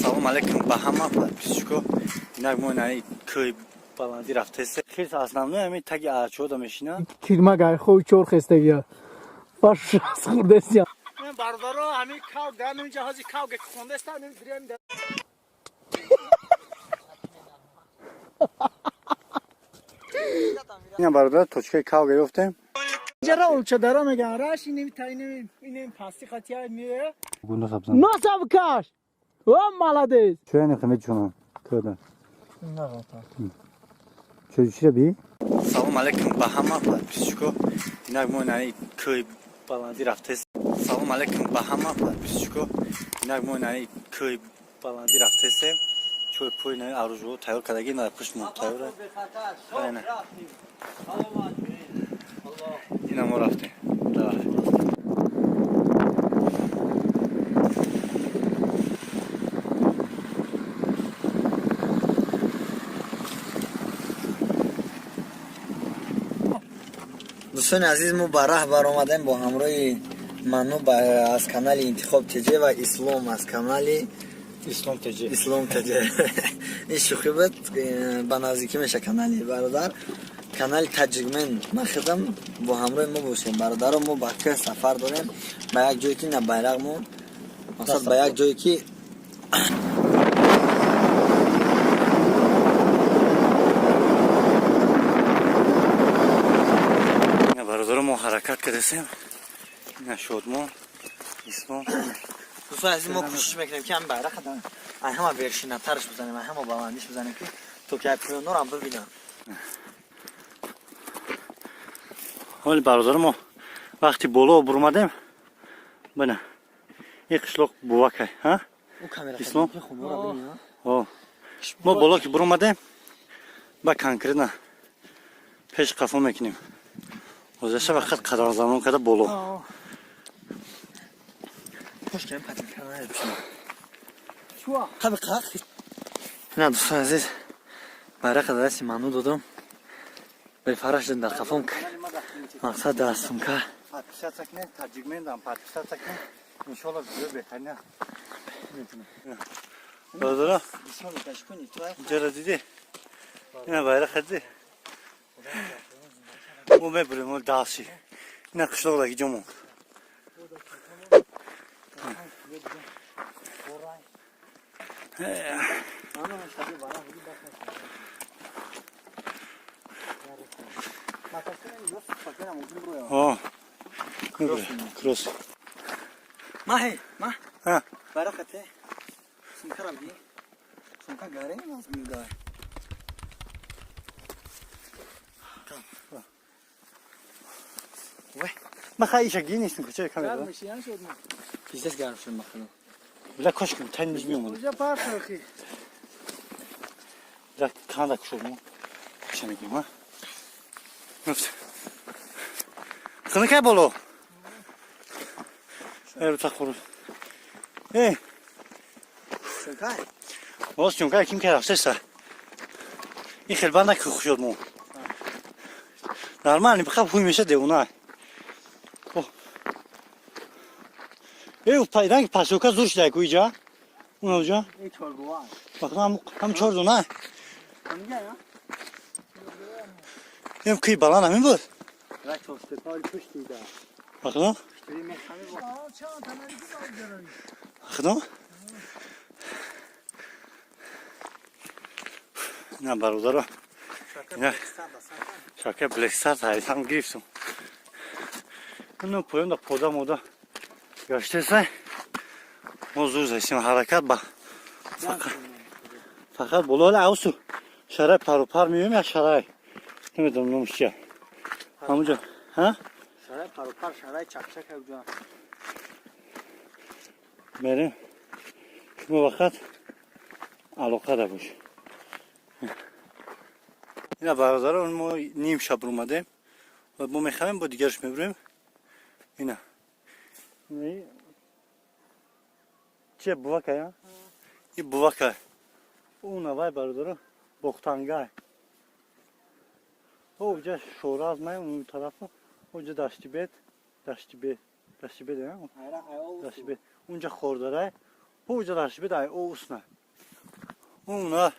سلام علیکم به همه پیشکو نگمونای کوی баланди рафтасе хеле основное ами таги арчода мешина кирма гай хой чор хестегия баш хурдесия мен бардаро ами кав дану ҷаҳози кавге хондеста мен дирем да ина бардар точкаи кав гирифтем ҷара улчадара меган раш инем тайнем инем пасти хатия мие гунда сабзан насабкаш о молодец чоя нехме чунам кода нагата чӯчира би салом алейкум ба ҳама подписчико нагмонай кӯй баланди рафтес салом алейкум ба ҳама подписчико нагмонай кӯй баланди рафтесе чӯй пӯйна аружу тайёр кадаги на пушт мо тайёра айна ина мо рафтем دوستان عزیز ما به راه برآمدیم با همراه منو از کانال انتخاب تجه و اسلام از کانال اسلام تجه این شوخی بود به نزدیکی میشه کانال برادر کانال تاجیکمن مخدم با همراه ما باشیم برادر ما با که سفر داریم به یک جایی که نه بیرقمون مقصد به یک جایی که ما حرکت کردیم نشد ما اسلام دوستان عزیز ما کوشش میکنیم که هم بیرق داریم همه ورشینه ترش بزنیم همه بلندیش بزنیم که تو که پیونور هم ببینم حالی برادر ما وقتی بالا برمادیم بنا یک قشلاق بوکه ها اسلام ما بالا که برمادیم با کنکریت نه پیش قفا میکنیم وزشه وقت قدر زمان کده بالا خوش کنیم پتیم کنه شو قبل قاق نه دوستان عزیز برای قدر دستی منو دادم به فرش در قفام که مقصد دستم که پاتیسات سکنه ترجیح دام پاتیسات سکنه انشالله بیشتر بهتره برادر جرا دیدی اینا بایر خدی او میبریم اون داسی اینا قشلاق لگی جمون کروس ماهی ما ها برکته سمکه را بگی سمکه گاره نیست میگه وای ما خواهیش گینیستم کجای کامیرا میشیان شد ما بیشتر گرم شد مخنو بلا کاش که تنیش میومد کجا پارک رخی بلا کاندا کشورم چه میگیم ها نفس خونه که بالا رو تخورو سمکه باز چونکه کیم که رفته سه این خیلی بنده که خوش شد مو نرمال بخواب خوی میشه دیونه رنگ پاسوکا زور شده کوی جا اون جا ای چارگوان bakın hem çordun ha همینجا یا hem kıy balan amin bu را توسته کاری پشت دیده bakın پشتری میخوامه با چند تنهایی که باید دارایی bakın ne barudaro ne şaka blackstar hayran giriftim bunu poyum da poda moda gösterse mozur zaten hareket bak fakat bolol avsu şaray par miyim ya şaray nemiyorum nomuşya amca ha شرای پروپر شرای چکچک اوجا بریم شما وقت علاقه دا باشه اینا برادران ما نیم شب رو اومدیم و ما میخوایم با دیگرش میبریم اینا چیه بوکه یا؟ این بوکه اون نوای برادران بختانگاه اوجا شوراز مای اون طرف اونجا داشتی بید نه داشتی بید اونجا خورداره اونجا داشتی بید او اسنه اونا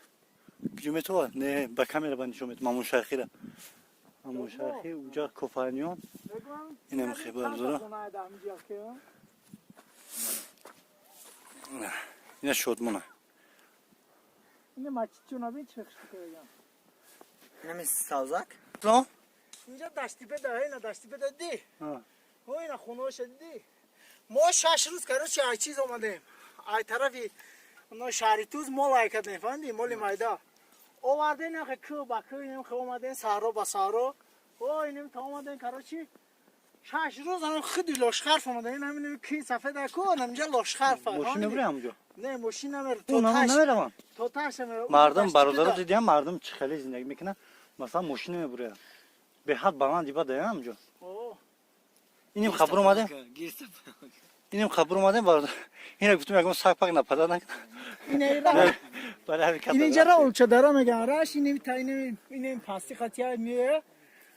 جمعه تو نه با کامera با نشون میدم مامون شیخی را مامون شیخی اونجا کوفانیون اینم خبر داره اینا شدمونه اینه ماچیچونا بین چه خشتی نمی سازک تو اینجا داشتی بده اینا داشتی بده دی ها اینا خونوش دی ما 6 روز کارو چه چیز اومدیم ای طرفی اون شاریتوز مال کردن فهمیدی مال مایدا اومدن که کو با کو اینم که اومدن سارو با سارو او اینم تا اومدن کارو چی 6 روز هم خیلی لشخرف اومدن همین کی سفید کو اینجا لشخرف ماشین نمیره اونجا نه ماشین نمیره اونم نمیره تو تاش نمیره مردم برادر دیدیم مردم چه خیلی زندگی میکنن مثلا ماشین نمیبره به حد بالان دیبا دایم اونجا اینم خبر اومده اینم خبر اومده برادر اینا گفتم یکم ساک پاک نپادا نکن این اینجا را اولچه داره میگن راش اینم پاستی خطیه میه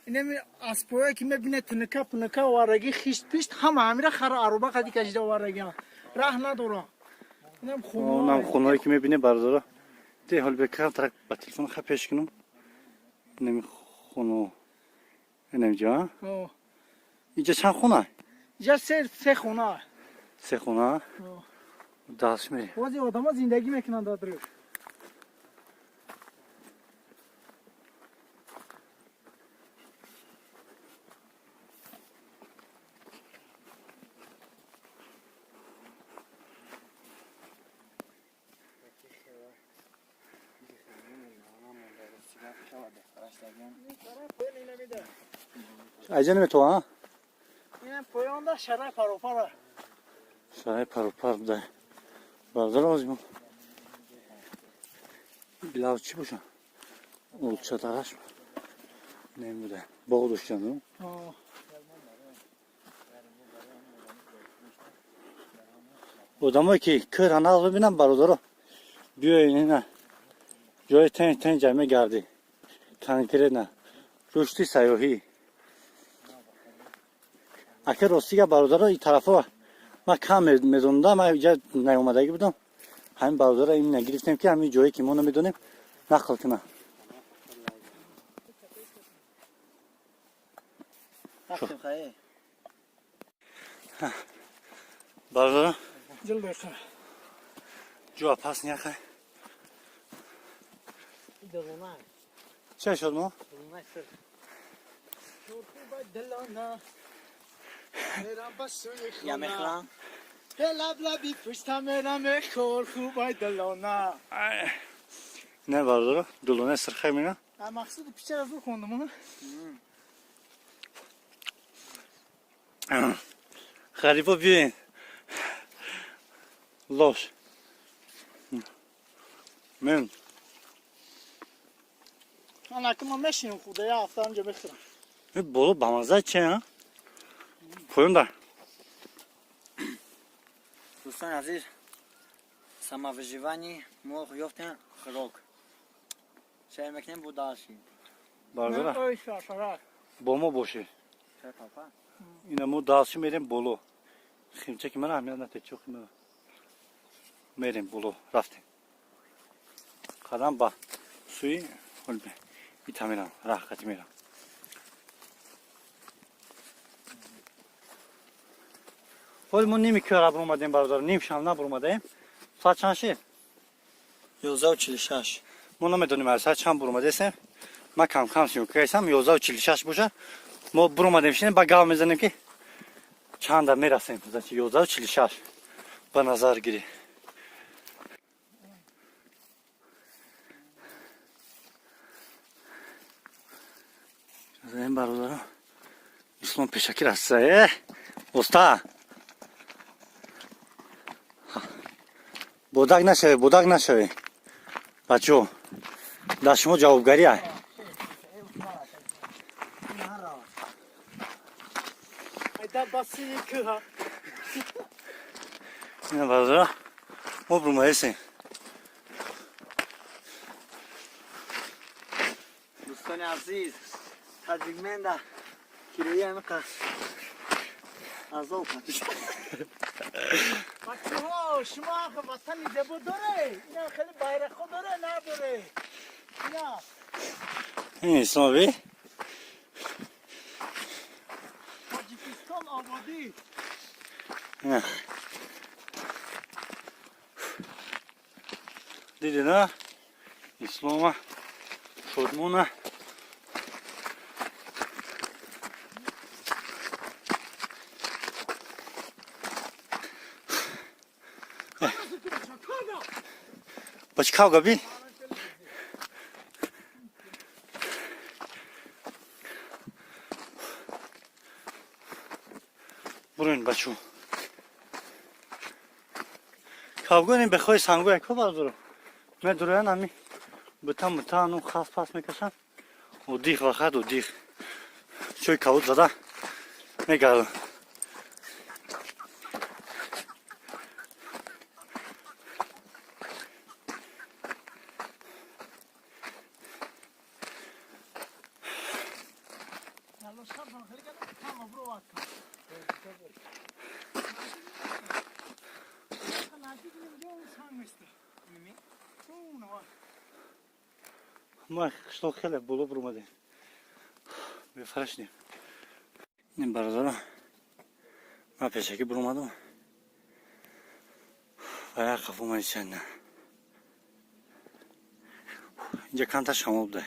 اینم اسپویا که میبینه تنکه وارگی خیشت پیشت هم همیره خرا عروبا قدی کشیده وارگی راه نداره اونم خونهایی که میبینه برادر ده حال بکرم ترک با تلفن خواهد پیش کنم اینم خونه اینم جا اینجا چند خونه؟ اینجا سه خونه سه خونه؟ دست میری واسه آدم ها زندگی میکنن دادروش Acele mi to ha? اینم پویانده شرای پروپاره شرای پروپار ده برادر آزیم بلاو چی باشن؟ اولچه دارش نمیده باغ داشتن آدمایی که کر هنال ببینن برادر بیاین اینا جای تن جمع گردی کنکره نه رشدی سیاحی اگر راستی که برادر این طرفا ما کم میدوندم ما اینجا نیومدگی بودم همین برادر این نگرفتیم که همین جایی که ما نمیدونیم نقل کنه برادر جل بخیر جو پاس نیخه چه شد ما؟ یا میخوام لبی پشتم میرم خور خوبای دلانا نه برادر دلونه سرخه میره مقصود پیچه از رو خوندم غریبا بیاین لاش من اکنون ما میشیم خوده یا هفته همجا بخورم این بولو بامازه چه ها؟ پویم در دوستان عزیز самовыживание موقع یافتن خوراک چه میکنیم بود داشتیم برادر اوی شاشارک با ما باشه چه پاپا اینا ما داشتی میریم بولو خیمچه که من اهمیت نتید چه خیمه میریم بولو رفتیم قدم با سوی خل بی ایتا میرم راحتی میرم ولی ما نیمی که رابر اومدیم برادر نیم شام نبر اومدیم ساعت چند شد؟ 11:46 ما نمیدونیم از ساعت چند بر اومده هستیم ما کم سیم که هستم 11:46 باشه ما بر اومدیم شدیم با گاو میزنیم که چند هم میرسیم 11:46 به نظر گیری این برادرم اسلام پیشکی رسته استا بودک نشوی بچو در شما جوابگاری های ایتا باسی که ها این برادرم ما برو مایسیم دوستان عزیز تدریگمنده کیلویی همه قرض عذاب کنش بچه ها شما آخه وطن زبو داره اینا خیلی bayrakı داره نه داره اینا این اسلامی تاجیکستان آبادی دیدی نه اسلام شدمونه Baş kavga bir. Burun başı. Kavga ne bekhoy sangu eko bazıru. Ne duruyor nami? Bıtan o khas pas mekasan. O dih vakat o dih. Şöyle kavut zada. Ne gal? ما شلون خلق بولو برمده بفرشنیم این برادرم ما پیشکی برمدم برای کافو من چند اینجا کانتا شما بوده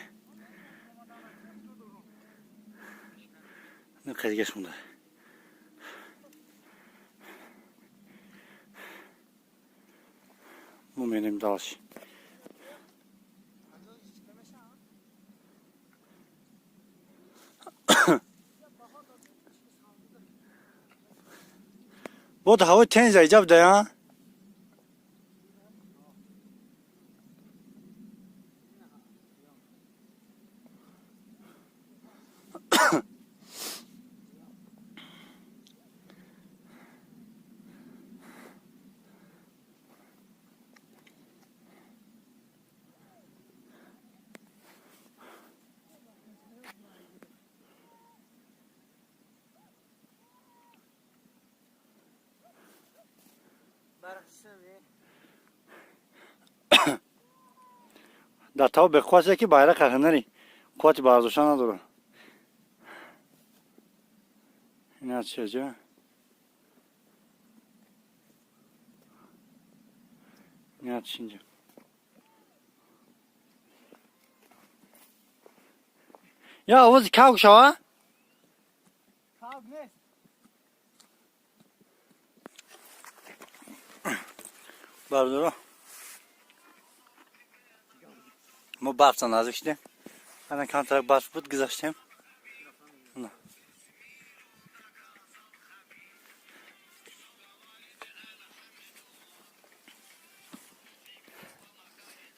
نه خیلیش مونده مومنیم داشت بود هوا تنز ایجاب ده ها در تاو به خواسته که bayrak خنری قوت برداشتن نداره این چه این چینجا یا آواز کاغ شوا کاغ نیست بردارو ما بافت نازک شدیم الان کانترکت باز بود گذاشتیم نه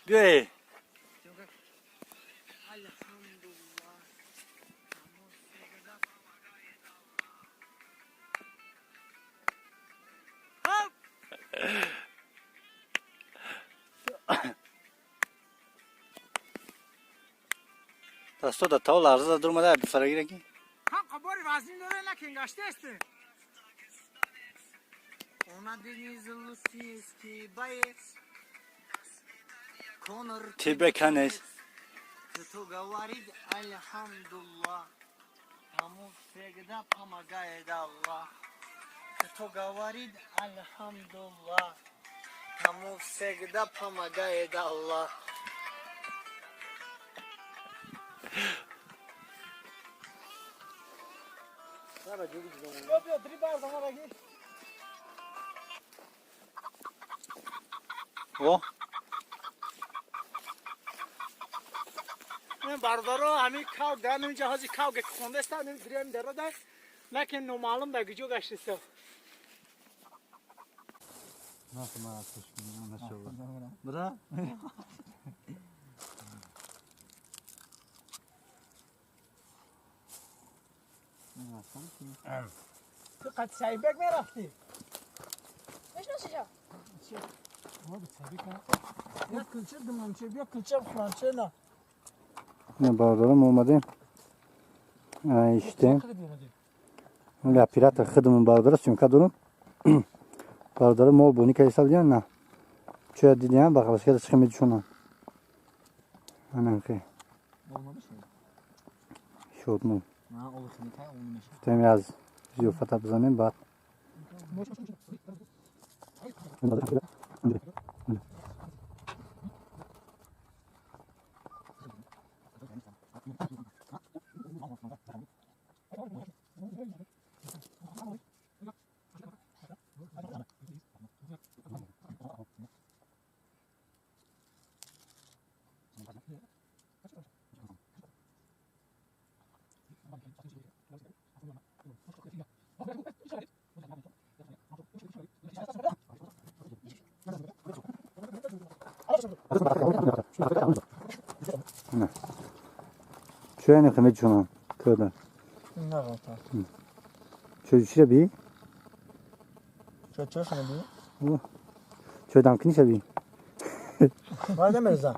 بیای دستو دا تاو لارزه durmadı bir fark yok ki. هم قبار وزنی داره نه کنگاشته است اومدنی زلوسیسکی بایس کنر Tibekanes. تو گوارید الحمدلله همو سجده پمگای الله تو گوارید الحمدلله همو سجده پمگای الله بیا دری بار زمان رگی O من باردارو همین کاو دارم جهازی کاو که خونده است من دریم درو دار لکن نمالم دا گجو گشته است nasıl maratmış bunu nasıl olur? Bra? تو قد سایبک میرفتی بشناسیشم ما بتسابی کنم یا کلچه دمانچه بیا کلچه فلانچه نه Ne bağıralım olmadı. İşte. Öyle pirata xidmin bardara sümka durum. Bardara mol bu nikah hesap diyen na. Çöğe diyen bak başka da çıkmayı düşünün. Anan ki. Olmamış mı? Şort mu? Ha olur nikah olmuş. Tem yaz. Ziyo fata bizanem bat. Çöğe ne kıymet düşünün. Köyden. Ne var ta? Çocuk bir. Çok şuna bir. Çöğden kini şabi. Var değil mi Rıza?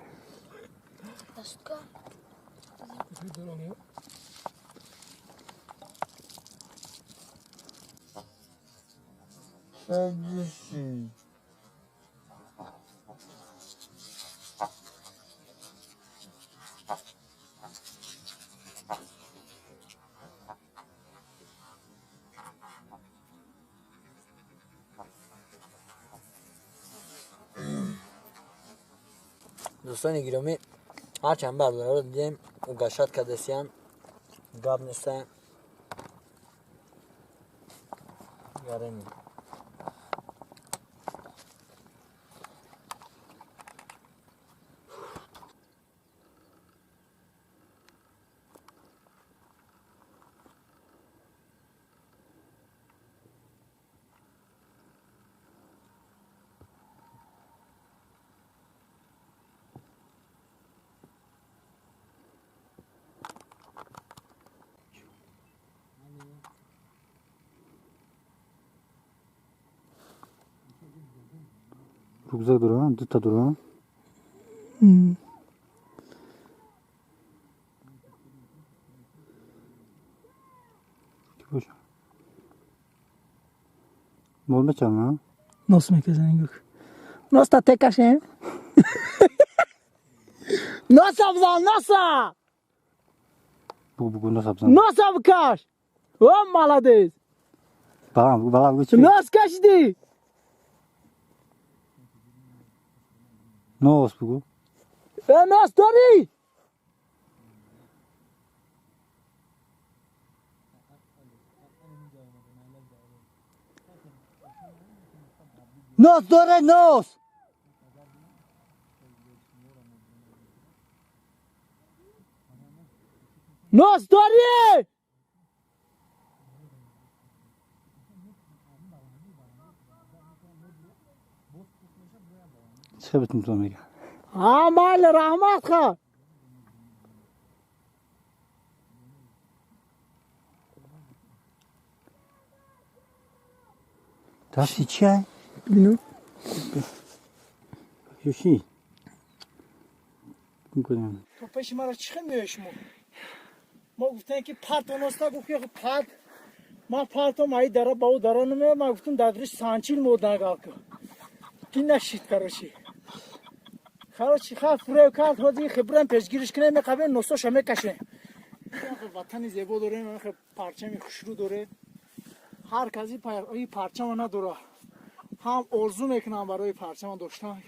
Da sutka. Sevgisi. دوستان گرامی هرچند برداره رو دیدیم و گشت کدسیان گاب نیسته یارمی Çok güzel duruyor. Dıtta duruyor. Boş. Bol mu çalma? Nasıl mekezenin yok. Nasıl da tek kaşın? Nasıl abzan nasıl? Bu nasıl yapsan? Nasıl bu kaş? O malades. Bağlam geçiyor. Nasıl kaşdı? Ne olsun bu? Nasıl dori? Nos dore nos. Nasıl dori? Sebetim sonra. Amal rahmat kha. Das ist ja. Binu. Yoshi. میکنم تو پیش ما را چه میوش ما گفتن که پارت اونستا گفت که پارت ما پارتو مایی داره با او داره نمیه ما گفتم دادرش سانچیل مودن گال که کی نشید کارشی خارشی خاف فرو کارت هدی خبرم پیشگیریش کنه میخوام نوسو شمه کشه وطنی زیبا داره من خب پارچه می خوشرو داره هر کسی این پارچه من نداره هم ارزو میکنم برای پارچه من داشتم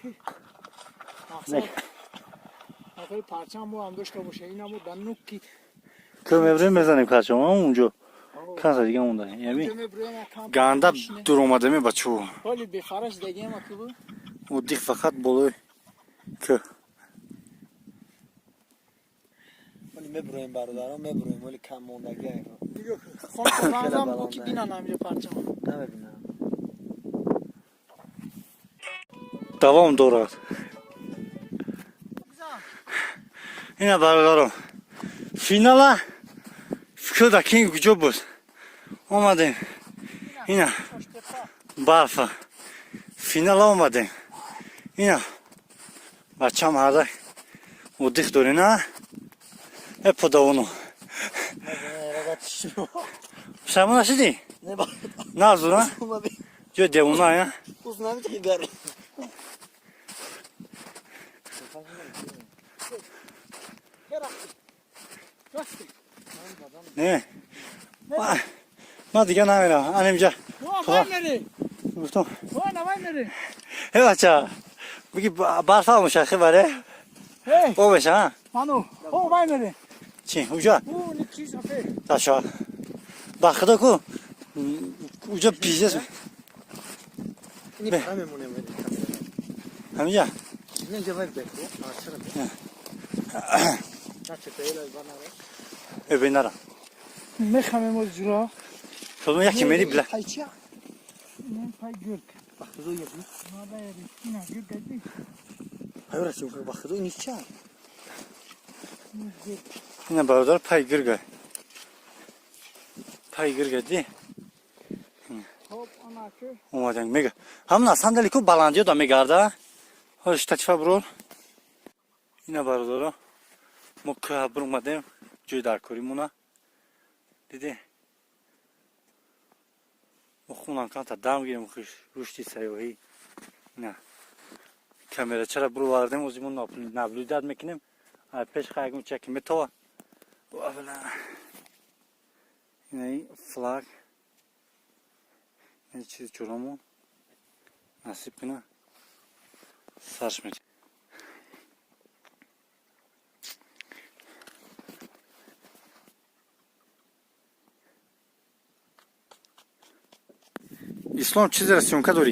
آخه پارچه هم داشته باشه این هم دنوک کیت kömevre بزنیم کارچم اونجا کاسا دیگه اون داره یعنی گاندا دور اومده می بچو ولی بخارش دیگه ما که بود o dik fakat bolu که ولی میبرویم برادران میبرویم ولی کم موندگی های دیگه خون فرزم بود که بینن همینجا پارچه نمیبینم devam doğru. Yine barlarım. Finala fikrdeki gücü bu. Olmadı. Yine barfa. Final olmadı. Yine başam hadi. O dik duruna. Hep o da onu. Şamın aşıdı. Ne bak. Nazır ha? Olmadı. Gö devuna ya. Uzun ki gar. Ne? Ma diye ne var? Annemca. Vay nere? Mustafa. Vay nere? Evet ça. Bugün barf almış akı var he. Hey, O beş ha. Manu. O vay nere? Çin uca. Bu ne çiz afe? Taşa. Bakıda ku. Uca pizza. Ne kamera mı ne var? Hamca. Ne cevap bekle. Açarım. Kaçta öyle bana ver. Öbenara. Ne kamera cura? Kolun ya kimleri bile. Hayça. Ne pay gürk. Bak bu yapıyor. Nada yeri. Yine gürk geldi. Hayır çünkü bak bu niçin? Yine bağırdılar pay gırgı. Pay gırgı değil. Hop anakı. Umadan mega. Hamla sandalye ku balandiyo da megarda. Hoş taçfa bror. Yine bağırdılar. Mokka burmadım. Cüydar korimuna. Dedi. Mokhunan kanta dam girim kış. Ruşti sayohi. Ne? Kamera çara buru vardım. O zaman nablüdad mekinim. Peş kaygım çekimi tova. Valla. Yine flag. Ne çiz çorumu. Nasip kına. Saçma. İslam çizer syonka dori.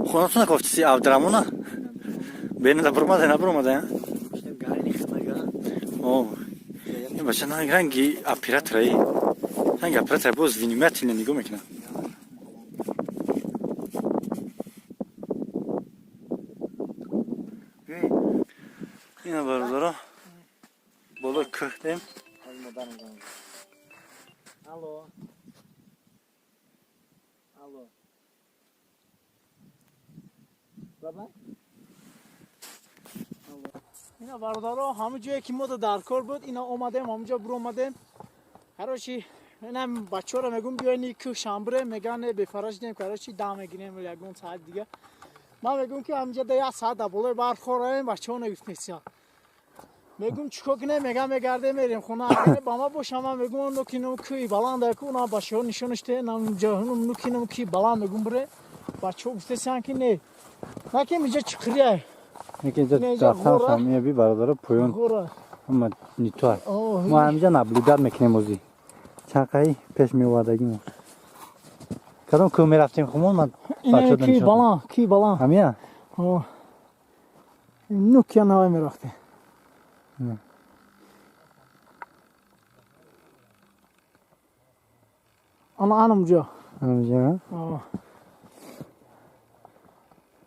Xonasına kofçisi avdramona. Beni de vurmadı ya. İşte gari kısma göre. O. Ya başa hangi operatörü? Hangi operatör bu zvinimetiyle nigo mekna. Yine var Bolu kıhtım. Alo. Alo. Baba? اینا باردارا همه جایی که ما در کار بود اینا اومدیم همونجا برو اومدیم هرچی اینم بچه‌ها رو میگم بیاین که شنبه میگن به فرج دیم که هرچی دام میگیریم یکون ساعت دیگه ما میگم که همونجا ده ساعت بالا برخوریم بچه‌ها نگفتن میگم چیکار کنیم میگم میگردیم میریم خونه اگه با ما باشه ما میگم اون نوکینم کی بالان ده کو اونا بچه‌ها نشونش ده اونجا اون نوکینم کی بالان میگم بره بچه‌ها گفتن که نه نکیم اینجا چخریه Nekince zaten samiye bir bağırdılar poyon. غورا Ama nituar. اوه Ma hamca nablüdad mekine mozi. Çakayı peş mi vardagi mo. Kadın kömer yaptım kumul ma. اینه کی بالان Hamiya. اوه نوک یا نوای میرفته انا اونجا Hamca. اوه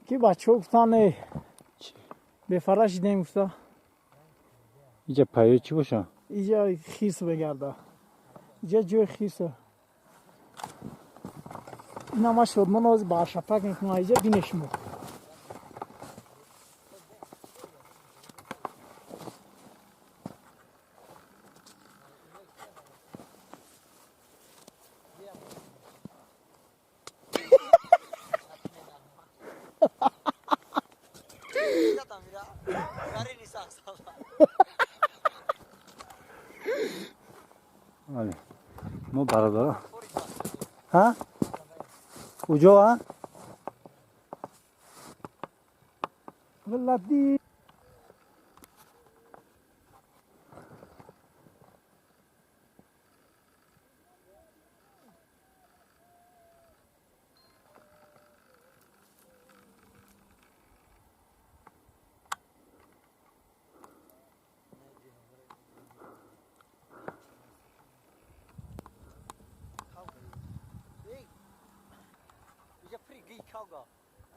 کی بچه گفتن به فرش دیدیم گفتا İyice payı çi boşa. اینجا خیس بگرده اینجا جای خیسه اینا ما شد من از برشفک میکنم اینجا بینشمو Ali. Mo bağırdılar. Ha? Uco ha? والله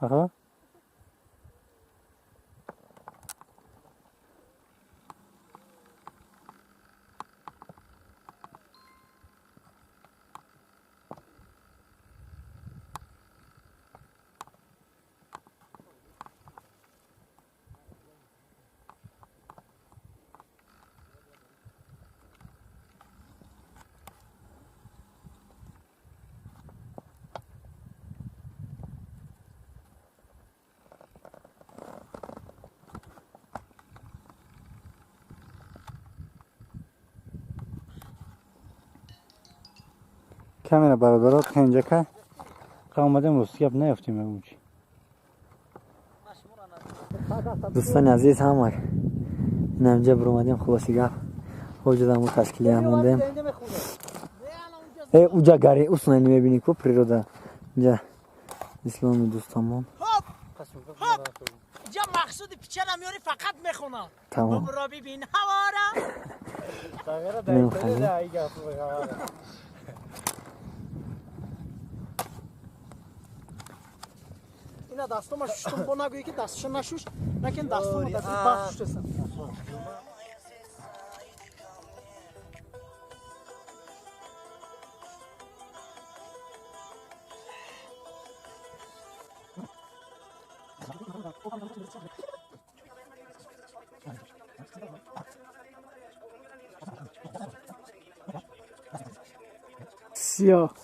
Aha. камера бародарот хенҷака қавмадем рӯст гап наёфтем агучи дӯстони азиз ҳама инамҷа биромадем хулоси гап ҳоҷатаму ташкилия мондем уҷа гари уснани мебини ку природа ҷа исломи дӯстамон جا مقصود پیچرم یاری فقط میخونم تمام برو ببین هوارا اینا دستم ششتم با نگویی که دستشو نشوش نکن دستم دست باش شستم سیاه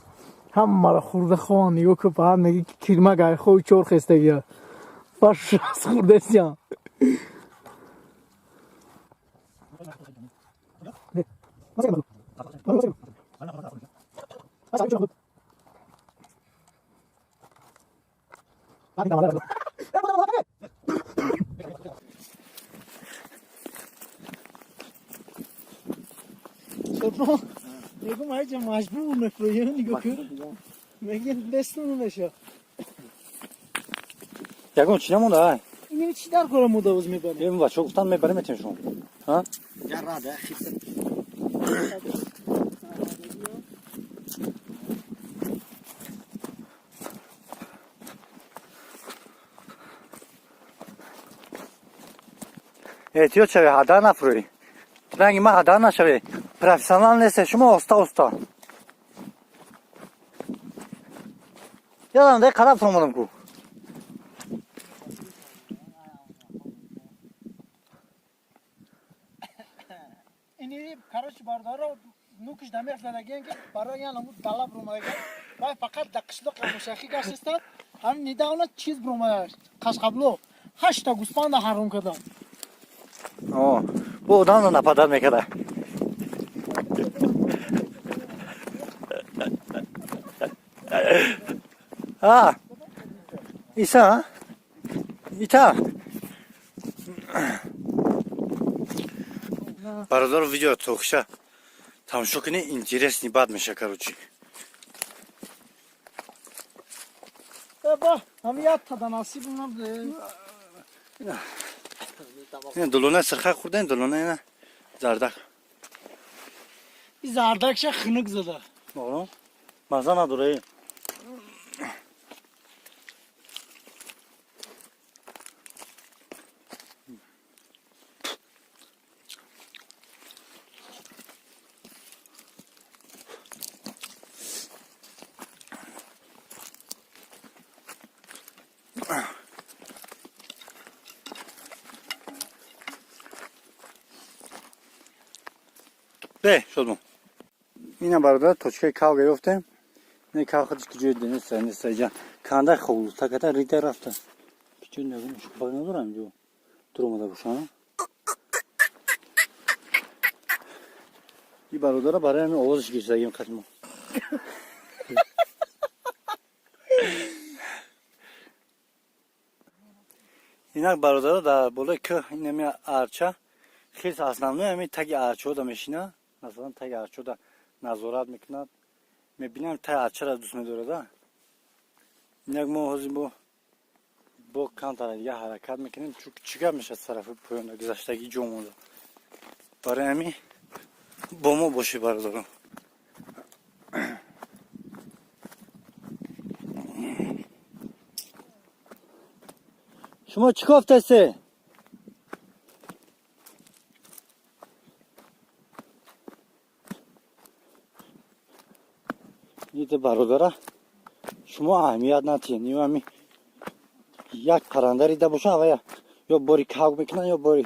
هم مرا خورده خواه نگاه که به هم نگه کرمه گای خواه چور خسته گیا باش راست خورده سیاه میگم هایجا مجبور میفرویم نگاه کن میگن دستونو نشه ягон чи намонда اینو چی در کارم مداوز میبریم ем бачо гуфтан мебареметимшон ҳа ҷаррада хипса эҳтиёт шавӣ ҳадар нафурӯӣ ранги ман ҳадар нашавӣ профессионал несте шумо оста оста ядам дай қадам фурмодам ку اینی کارش باردارا نوکش دمیخ زدگین که برای یعنی همون دلاب رو مایگه باید فقط دقشلو قموشخی گشت است همین نیده اونا چیز برو مایگه قشقبلو 8 تا گوسفند حروم کردم бо одамро нападад мекарда иса ита бародар видео тохша тамошо кунӣ интересный бад меша короче با همین یاد تا دناسی بونم ин дулунаи сирха хӯрда ин дулунаи на зардак این زردکش خنک زده маза надораи бе шодмон ина бародар точкаи кав гирифтем не кав худиш куҷои денеса ҷа кандаи ховлу таката рида рафта кичо нагунаш баг надорам ҷо тур омада бошам и бародара барои ҳамин овозиш гирсагим қатмо инак бародара дар болои кӯҳ инами арча хеле основной ҳамин таги арчаода мешина масалан таги арчаода назорат мекунад мебинам таги арчара дӯст медорада инак мо ҳозир бо камтара дига ҳаракат мекунем чунки чӣ гап мешад тарафи поёна гузаштагӣ ҷо монда барои ҳамин бо мо бошед бародарон шумо чӣ кофтасе ида бародара шумо аҳамият натиҳед ҳамин як парранда рида боша ва ё бори кав мекунад ё бори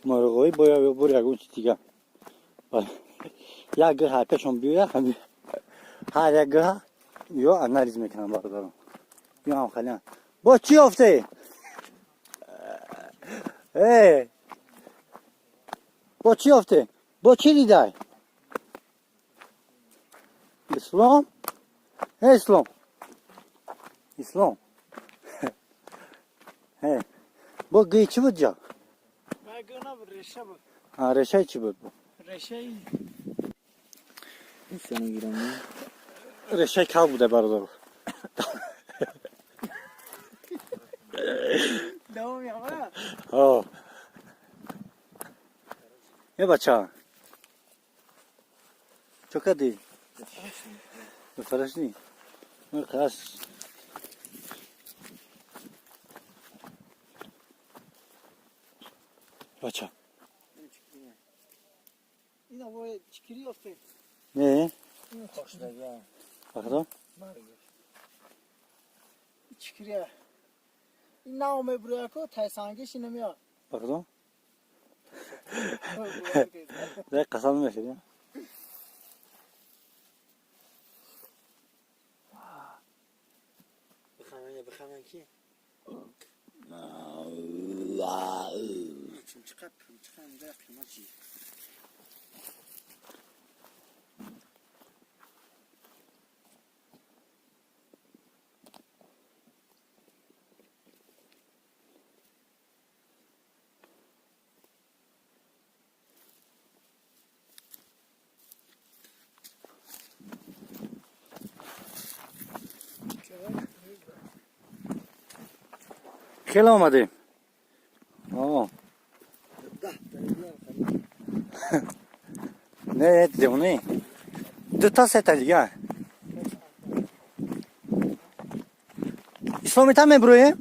морғоӣ боя ё бори ягон чиз дига як гӯҳ ҳайпешон биёя ҳар як гӯҳ ё анализ мекунад бародарон ё ҳамхалиан бо чӣ ёфте бо чӣ ёфте бо чӣ дидай İslam. Hey İslam. İslam. He. Bu gıyçı mı ca? Ben gına bu reşe bu. Ha reşay çı bu. Reşeyi. Senin girelim. Reşay kal bu da barada. Devam ya ha. Oh. Ne bacha? Çok hadi. Farajni. Ne kas. Bacha. Yine bu çıkırıyor fe. Ne? Hoşlaga. Bakalım. Çıkırıyor. İnna ome buraya ko taysange şinemiyor. Bakalım. Ne kasalım yaşıyor ya. Bıxaman ki. Çim çıkap, çıkan da kıymaçı. خیلی آمدیم. آه. نه دیونه. دو تا سه دیگه. اسلامی تام بروی؟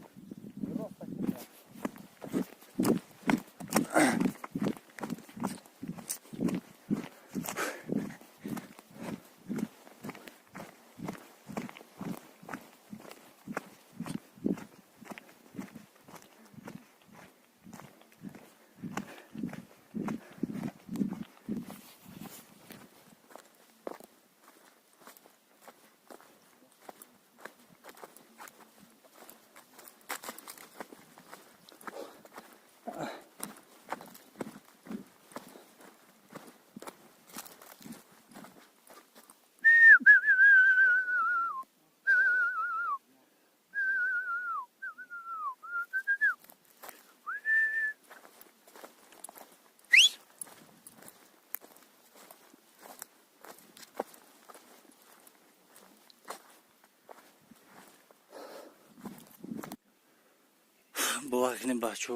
Bu vakinin bahçe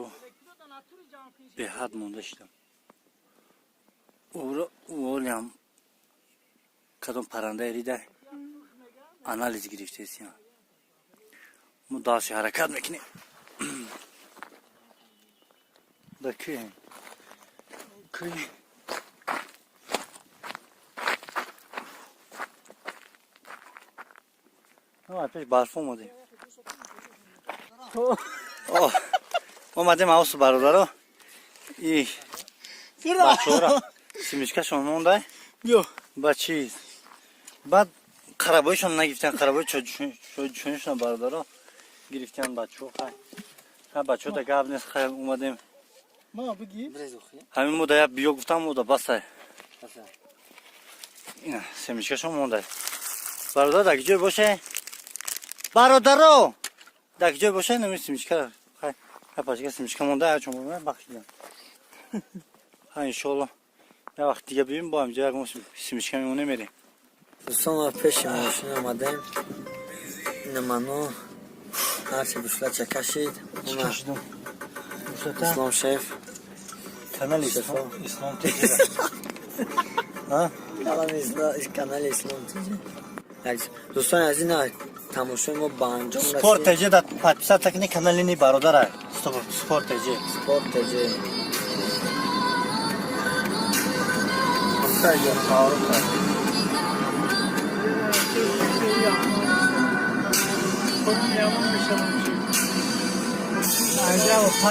به حد مونده شدم اولیم کدوم پرنده ریده آنالیز گرفته ایستیم مداسی حرکت میکنه دکی کی نه پیش برف اومده اومدیم اوس برادرها ای بچه را سیمشکه شما مونده Yo. با چیز بعد قربایشون نگفتن قربای چونشون برادرها گرفتن بچه ها بچه ها دیگه نیست خیلی اومدیم Ma bigi. همین موده بیو گفتم موده بسه اینا سیمشکه شما مونده برادر دیگه جای باشه برادرها دیگه جای باشه نمی سیمشکه پاشگاه سیمشکه مونده چون من بخشیدم ها انشالله یه وقت دیگه ببین با هم جای ما سیمشکه میمونه میریم دوستان پیش ماشین آمدیم این منو هرچی بشلا چکشید اسلام شیف کانال اسلام تجربه ها کانال اسلام تجربه دوستان از این تماشای ما به انجام رسید سپورت تجربه داد подписаться تکنی کانال نی برادر سپورت تجربه سپورت تجربه خیلی کارو کرد Andiamo a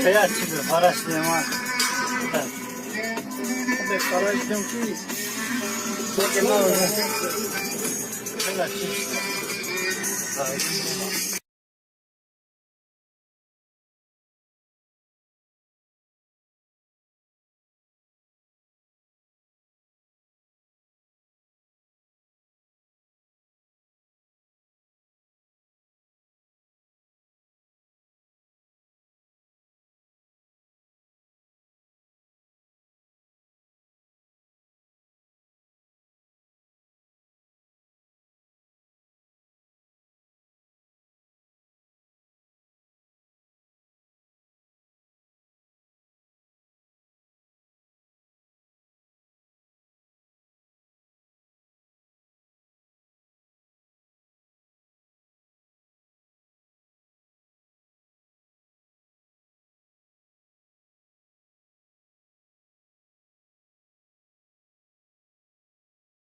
Beyaz çıkıyor, paraşlıyım ha. Be karıştım ki. Beyaz çıkıyor.